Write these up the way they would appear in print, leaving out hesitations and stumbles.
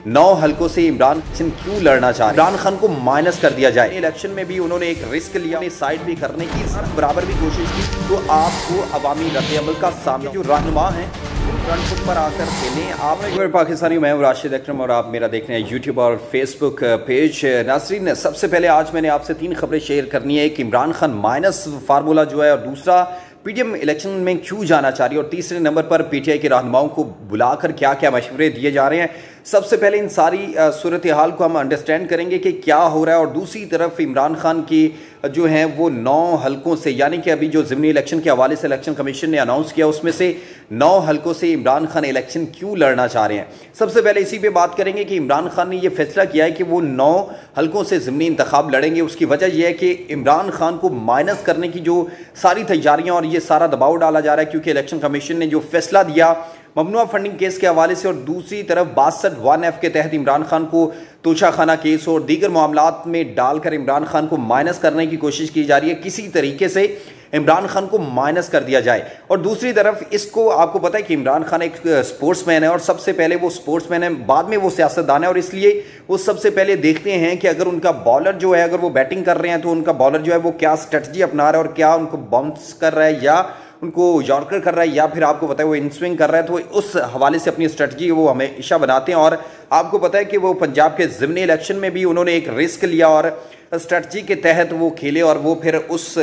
9 हलकों से इमरान खान क्यों लड़ना चाह रहे हैं, इमरान खान को माइनस कर दिया जाए। इलेक्शन में भी उन्होंने एक रिस्क लिया, अपनी साइड भी करने की बराबर भी कोशिश की। तो आपको अवामी रद्द-ए-अमल का सामना जो रहनुमा है फ्रंट फुट पर आकर खेलें। आप पाकिस्तानी, मैं हूं राशिद अकरम और आप मेरा देख रहे हैं यूट्यूब और फेसबुक पेज। नाज़रीन, सबसे पहले आज मैंने आपसे 3 खबरें शेयर करनी है। एक, इमरान खान माइनस फार्मूला जो है, और दूसरा पीटीएम इलेक्शन में क्यों जाना चाह रही है, और तीसरे नंबर पर पीटीआई के रहनुमाओं को बुलाकर क्या क्या मशवरे दिए जा रहे हैं। सबसे पहले इन सारी सूरत हाल को हम अंडरस्टैंड करेंगे कि क्या हो रहा है, और दूसरी तरफ इमरान खान की जो हैं वो 9 हलकों से, यानी कि अभी जो ज़िमनी इलेक्शन के हवाले से इलेक्शन कमीशन ने अनाउंस किया उसमें से 9 हलकों से इमरान खान इलेक्शन क्यों लड़ना चाह रहे हैं। सबसे पहले इसी पे बात करेंगे कि इमरान खान ने यह फैसला किया है कि वो 9 हलकों से ज़िमनी इंतखाब लड़ेंगे। उसकी वजह यह है कि इमरान खान को माइनस करने की जो सारी तैयारियां और ये सारा दबाव डाला जा रहा है, क्योंकि इलेक्शन कमीशन ने जो फैसला दिया ममनुआ फंडिंग केस के हवाले से, और दूसरी तरफ 62(1)(f) के तहत इमरान खान को तोशाखाना केस और दीगर मामलात में डालकर इमरान खान को माइनस करने की कोशिश की जा रही है। किसी तरीके से इमरान खान को माइनस कर दिया जाए। और दूसरी तरफ इसको आपको पता है कि इमरान खान एक स्पोर्ट्समैन है, और सबसे पहले वो स्पोर्ट्समैन है, बाद में वो सियासतदान है, और इसलिए वो सबसे पहले देखते हैं कि अगर उनका बॉलर जो है, अगर वो बैटिंग कर रहे हैं तो उनका बॉलर जो है वो क्या स्ट्रेटजी अपना रहा है, और क्या उनको बाउंस कर रहा है या उनको यॉर्कर कर रहा है, या फिर आपको पता है वो इन स्विंग कर रहा है। तो उस हवाले से अपनी स्ट्रेटजी वो हमेशा बनाते हैं। और आपको पता है कि वो पंजाब के ज़िमनी इलेक्शन में भी उन्होंने एक रिस्क लिया और स्ट्रेटजी के तहत वो खेले, और वो फिर उस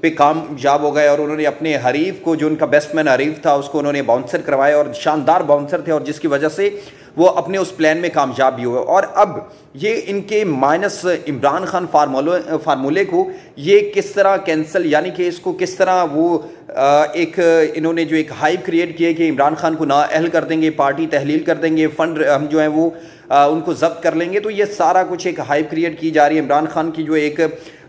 पे कामयाब हो गए, और उन्होंने अपने हरीफ को, जो उनका बैट्समैन हरीफ था, उसको उन्होंने बाउंसर करवाया, और शानदार बाउंसर थे, और जिसकी वजह से वो अपने उस प्लान में कामयाब भी हुए। और अब ये इनके माइनस इमरान खान फार्मूले को ये किस तरह कैंसिल, यानी कि इसको किस तरह वो एक इन्होंने जो एक हाइप क्रिएट किया कि इमरान खान को नाअहल कर देंगे, पार्टी तहलील कर देंगे, फंड हम जो है वो उनको जब्त कर लेंगे। तो ये सारा कुछ एक हाइप क्रिएट की जा रही है। इमरान खान की जो एक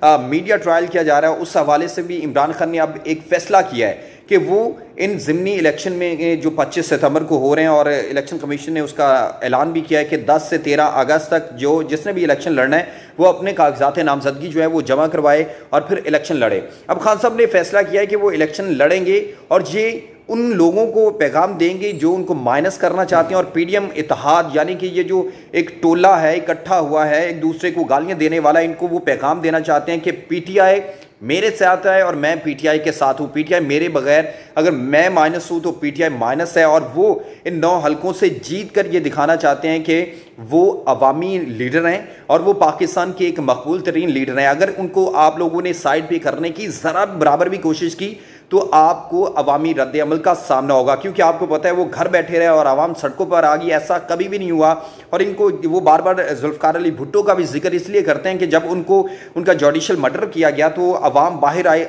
मीडिया ट्रायल किया जा रहा है, उस हवाले से भी इमरान खान ने अब एक फैसला किया है कि वो इन ज़िमनी इलेक्शन में जो 25 सितंबर को हो रहे हैं, और इलेक्शन कमीशन ने उसका ऐलान भी किया है कि 10 से 13 अगस्त तक जिसने भी इलेक्शन लड़ना है वो अपने कागजात नामजदगी जो है वो जमा करवाए और फिर इलेक्शन लड़े। अब खान साहब ने फैसला किया है कि वो इलेक्शन लड़ेंगे, और ये उन लोगों को पैगाम देंगे जो उनको माइनस करना चाहते हैं। और पीडीएम इत्तेहाद, यानी कि ये जो एक टोला है इकट्ठा हुआ है एक दूसरे को गालियां देने वाला, इनको वो पैगाम देना चाहते हैं कि पीटीआई मेरे साथ है और मैं पीटीआई के साथ हूं। पीटीआई मेरे बगैर, अगर मैं माइनस हूं तो पीटीआई माइनस है। और वो इन 9 हलकों से जीत कर ये दिखाना चाहते हैं कि वो अवामी लीडर हैं और वो पाकिस्तान के एक मकबूल तरीन लीडर हैं। अगर उनको आप लोगों ने साइड पे करने की जरा बराबर भी कोशिश की तो आपको अवामी रद्द-ए-अमल का सामना होगा, क्योंकि आपको पता है वो घर बैठे रहे और आवाम सड़कों पर आ गई, ऐसा कभी भी नहीं हुआ। और इनको वो बार बार जुल्फ़िकार अली भुट्टो का भी जिक्र इसलिए करते हैं कि जब उनको उनका जुडिशल मर्डर किया गया तो अवाम बाहर आए,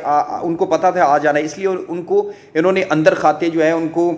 उनको पता था आ जाना, इसलिए उनको इन्होंने अंदर खाते जो है उनको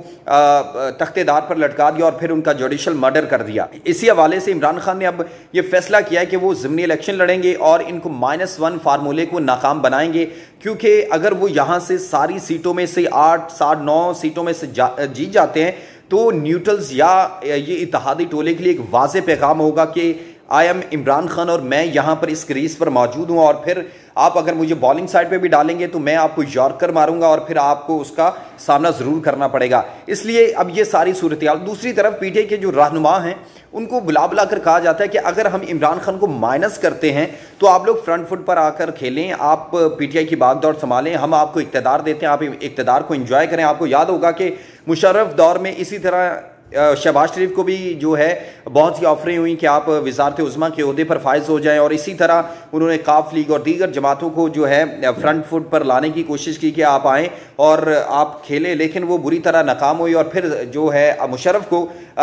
तख्तेदार पर लटका दिया और फिर उनका जुडिशल मर्डर कर दिया। इसी हवाले से इमरान खान ने अब ये फैसला किया है कि वो ज़िमनी इलेक्शन लड़ेंगे और इनको -1 फार्मूले को नाकाम बनाएंगे, क्योंकि अगर वो यहाँ से सारी सीटों में से 8 साढ़े 9 सीटों में से जीत जाते हैं तो न्यूट्रल्स या ये इत्तेहादी टोले के लिए एक वाज़े पैगाम होगा कि आई एम इमरान खान और मैं यहाँ पर इस क्रीज पर मौजूद हूँ, और फिर आप अगर मुझे बॉलिंग साइड पे भी डालेंगे तो मैं आपको यॉर्कर मारूंगा और फिर आपको उसका सामना ज़रूर करना पड़ेगा। इसलिए अब ये सारी सूरत हाल। दूसरी तरफ पीटीआई के जो रहनुमा हैं उनको बुला कर कहा जाता है कि अगर हम इमरान खान को माइनस करते हैं तो आप लोग फ्रंट फुट पर आकर खेलें, आप पीटीआई की भागदौड़ संभालें, हम आपको इक़्तिदार देते हैं, आप इक़्तिदार को एंजॉय करें। आपको याद होगा कि मुशर्रफ दौर में इसी तरह शहबाज शरीफ को भी जो है बहुत सी ऑफरें हुई कि आप वज़ारत उज़्मा के ओहदे पर फाइज हो जाएं, और इसी तरह उन्होंने काफ लीग और दीगर जमातों को जो है फ्रंट फुट पर लाने की कोशिश की कि आप आएँ और आप खेलें, लेकिन वो बुरी तरह नाकाम हुई और फिर जो है मुशर्रफ को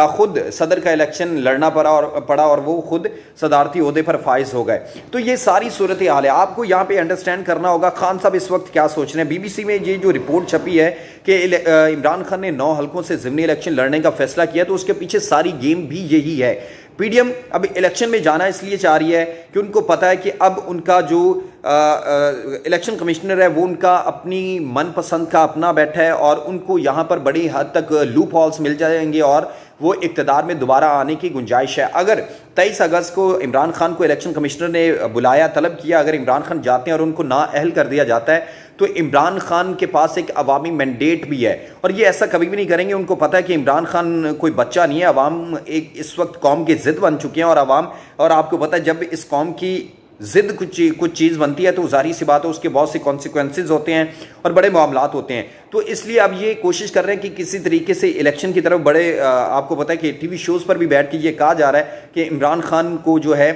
खुद सदर का इलेक्शन लड़ना पड़ा और वो खुद सदारती ओहदे पर फाइज हो गए। तो ये सारी सूरत हाल है, आपको यहाँ पे अंडरस्टैंड करना होगा खान साहब इस वक्त क्या सोच रहे हैं। बीबीसी में ये जो रिपोर्ट छपी है कि इमरान खान ने 9 हलकों से ज़िमनी इलेक्शन लड़ने का फैसला किया, तो उसके पीछे सारी गेम भी यही है। पीडीएम अब इलेक्शन में जाना इसलिए चाह रही है कि उनको पता है कि अब उनका जो इलेक्शन कमिश्नर है वो उनका अपनी मनपसंद का अपना बैठा है और उनको यहाँ पर बड़ी हद तक लूप हॉल्स मिल जाएंगे और वो इक़्तिदार में दोबारा आने की गुंजाइश है। अगर 23 अगस्त को इमरान खान को इलेक्शन कमिश्नर ने बुलाया, तलब किया, अगर इमरान खान जाते हैं और उनको नाअहल कर दिया जाता है तो इमरान खान के पास एक अवामी मैंडेट भी है और ये ऐसा कभी भी नहीं करेंगे। उनको पता है कि इमरान खान कोई बच्चा नहीं है, अवाम एक इस वक्त कौम की जिद बन चुके हैं और अवाम, और आपको पता है जब इस कौम की जिद कुछ चीज़ बनती है तो जाहिर सी बात है उसके बहुत से कॉन्सिक्वेंसेज होते हैं और बड़े मामलात होते हैं। तो इसलिए अब ये कोशिश कर रहे हैं कि किसी तरीके से इलेक्शन की तरफ बड़े, आपको पता है कि टीवी शोज़ पर भी बैठ के ये कहा जा रहा है कि इमरान खान को जो है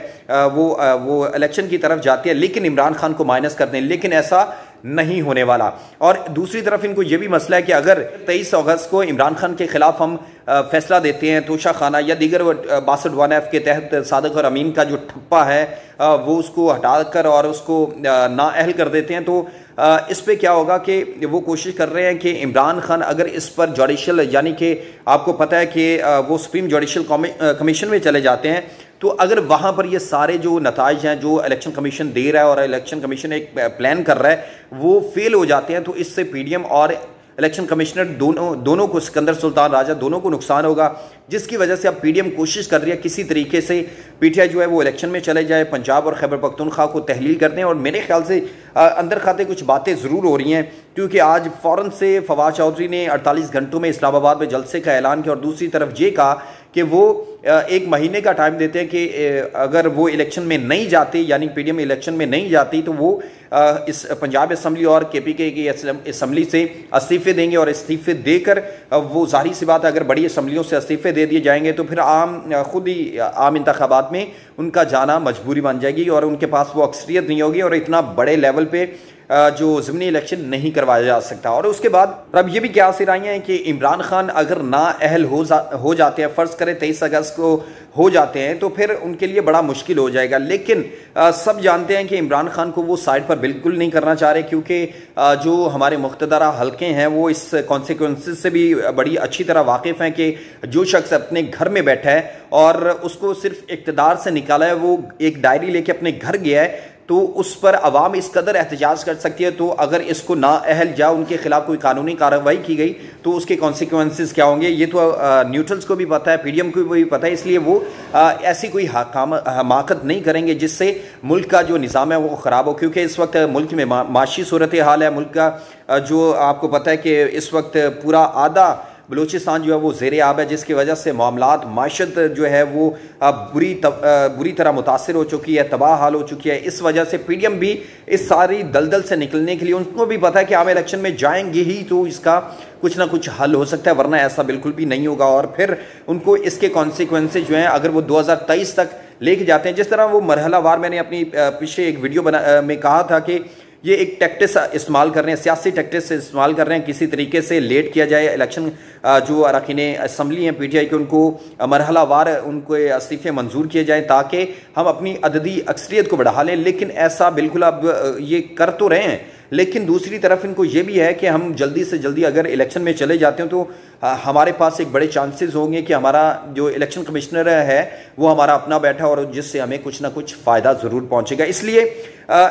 वो इलेक्शन की तरफ जाते हैं लेकिन इमरान खान को माइनस कर दें, लेकिन ऐसा नहीं होने वाला। और दूसरी तरफ इनको ये भी मसला है कि अगर 23 अगस्त को इमरान खान के खिलाफ हम फैसला देते हैं तोशा खाना या दीगर 62(1)(f) के तहत सादिक और अमीन का जो ठप्पा है वो उसको हटाकर और उसको नाअहल कर देते हैं, तो इस पे क्या होगा कि वो कोशिश कर रहे हैं कि इमरान खान अगर इस पर जुडिशल, यानी कि आपको पता है कि वो सुप्रीम जुडिशल कमीशन में चले जाते हैं, तो अगर वहाँ पर ये सारे जो नताइज हैं जो इलेक्शन कमीशन दे रहा है और इलेक्शन कमीशन एक प्लान कर रहा है वो फेल हो जाते हैं, तो इससे पीडीएम और इलेक्शन कमिश्नर दोनों को, सिकंदर सुल्तान राजा दोनों को नुकसान होगा, जिसकी वजह से अब पीडीएम कोशिश कर रही है किसी तरीके से पीटीआई जो है वो इलेक्शन में चले जाए, पंजाब और खैबर पख्तूनख्वा को तहलील कर दें। और मेरे ख्याल से अंदर खाते कुछ बातें ज़रूर हो रही हैं, क्योंकि आज फ़ौरन से फवाद चौधरी ने 48 घंटों में इस्लामाबाद में जलसे का ऐलान किया और दूसरी तरफ ये कहा कि वो 1 महीने का टाइम देते हैं कि अगर वो इलेक्शन में नहीं जाते, यानी पीडीएम इलेक्शन में नहीं जाती, तो वो इस पंजाब असम्बली और केपीके की असम्बली से इस्तीफ़े देंगे और इस्तीफ़े देकर वो जाहिर सी बात है अगर बड़ी असम्बलियों से इस्तीफ़े दे दिए जाएंगे तो फिर खुद ही आम इंतखाबात में उनका जाना मजबूरी बन जाएगी और उनके पास वो अक्सरियत नहीं होगी और इतना बड़े लेवल पे जो ज़िमनी इलेक्शन नहीं करवाया जा सकता। और उसके बाद अब ये भी क्या सिराइयाँ हैं कि इमरान खान अगर नाअहल हो जाते हैं, फ़र्ज़ करें 23 अगस्त को हो जाते हैं, तो फिर उनके लिए बड़ा मुश्किल हो जाएगा। लेकिन सब जानते हैं कि इमरान खान को वो साइड पर बिल्कुल नहीं करना चाह रहे, क्योंकि जो हमारे मुख्तदरा हल्के हैं वो इस कॉन्सिक्वेंसेस से भी बड़ी अच्छी तरह वाकिफ़ हैं कि जो शख्स अपने घर में बैठा है और उसको सिर्फ इक़्तिदार से निकाला है, वो एक डायरी लेके अपने घर गया है, तो उस पर अवाम इस कदर एहतजाज कर सकती है। तो अगर इसको नाअहल या उनके खिलाफ कोई कानूनी कार्रवाई की गई तो उसके कॉन्सिक्वेंसेस क्या होंगे, ये तो न्यूट्रल्स को भी पता है, पीडीएम को भी पता है, इसलिए वो ऐसी कोई हमाकत नहीं करेंगे जिससे मुल्क का जो निज़ाम है वो ख़राब हो। क्योंकि इस वक्त मुल्क में माशी सूरत हाल है, मुल्क का जो आपको पता है कि इस वक्त पूरा आधा बलूचिस्तान जो है वो ज़ेरे आब है, जिसकी वजह से मामलात माशत जो है वो बुरी तरह मुतासर हो चुकी है, तबाह हाल हो चुकी है। इस वजह से पीडीएम भी इस सारी दलदल से निकलने के लिए, उनको भी पता है कि आम इलेक्शन में जाएंगे ही तो इसका कुछ ना कुछ हल हो सकता है, वरना ऐसा बिल्कुल भी नहीं होगा। और फिर उनको इसके कॉन्सिक्वेंसेज जो हैं अगर वो 2023 तक लेके जाते हैं, जिस तरह वो मरहलावार, मैंने अपनी पीछे एक वीडियो में कहा था कि ये एक टैक्टिस इस्तेमाल कर रहे हैं, सियासी टैक्टिस इस्तेमाल कर रहे हैं, किसी तरीके से लेट किया जाए इलेक्शन। जो अरकान असम्बली हैं पीटीआई के, उनको मरहलावार उनको इस्तीफ़े मंजूर किए जाएँ ताकि हम अपनी अददी अक्सरियत को बढ़ा लें। लेकिन ऐसा बिल्कुल अब ये कर तो रहे हैं, लेकिन दूसरी तरफ इनको ये भी है कि हम जल्दी से जल्दी अगर इलेक्शन में चले जाते हैं तो हमारे पास एक बड़े चांसेस होंगे कि हमारा जो इलेक्शन कमिश्नर है वो हमारा अपना बैठा और जिससे हमें कुछ ना कुछ फ़ायदा ज़रूर पहुंचेगा। इसलिए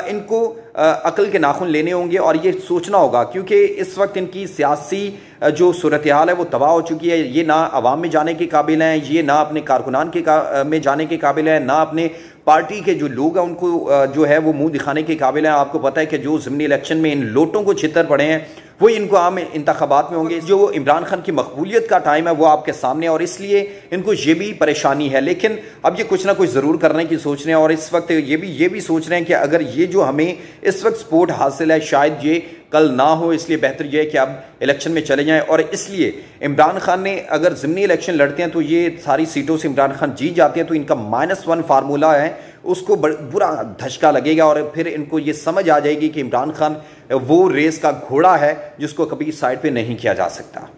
इनको अकल के नाखून लेने होंगे और ये सोचना होगा, क्योंकि इस वक्त इनकी सियासी जो सूरत हाल है वो तबाह हो चुकी है। ये ना अवाम में जाने के काबिल हैं, ये ना अपने कारकुनान के में जाने के काबिल हैं, ना अपने पार्टी के जो लोग हैं उनको जो है वो मुंह दिखाने के काबिल हैं। आपको पता है कि जो ज़िमनी इलेक्शन में इन लोटों को छितर पड़े हैं वो इनको आम इंतखाबात में होंगे। जो इमरान खान की मकबूलियत का टाइम है वो आपके सामने, और इसलिए इनको ये भी परेशानी है। लेकिन अब ये कुछ ना कुछ ज़रूर करने की सोच रहे हैं और इस वक्त ये भी सोच रहे हैं कि अगर ये जो हमें इस वक्त सपोर्ट हासिल है शायद ये कल ना हो, इसलिए बेहतर यह है कि अब इलेक्शन में चले जाएं। और इसलिए इमरान खान ने अगर ज़िमनी इलेक्शन लड़ते हैं तो ये सारी सीटों से इमरान खान जीत जाते हैं तो इनका -1 फार्मूला है, उसको बुरा धचका लगेगा और फिर इनको ये समझ आ जाएगी कि इमरान खान वो रेस का घोड़ा है जिसको कभी साइड पे नहीं किया जा सकता।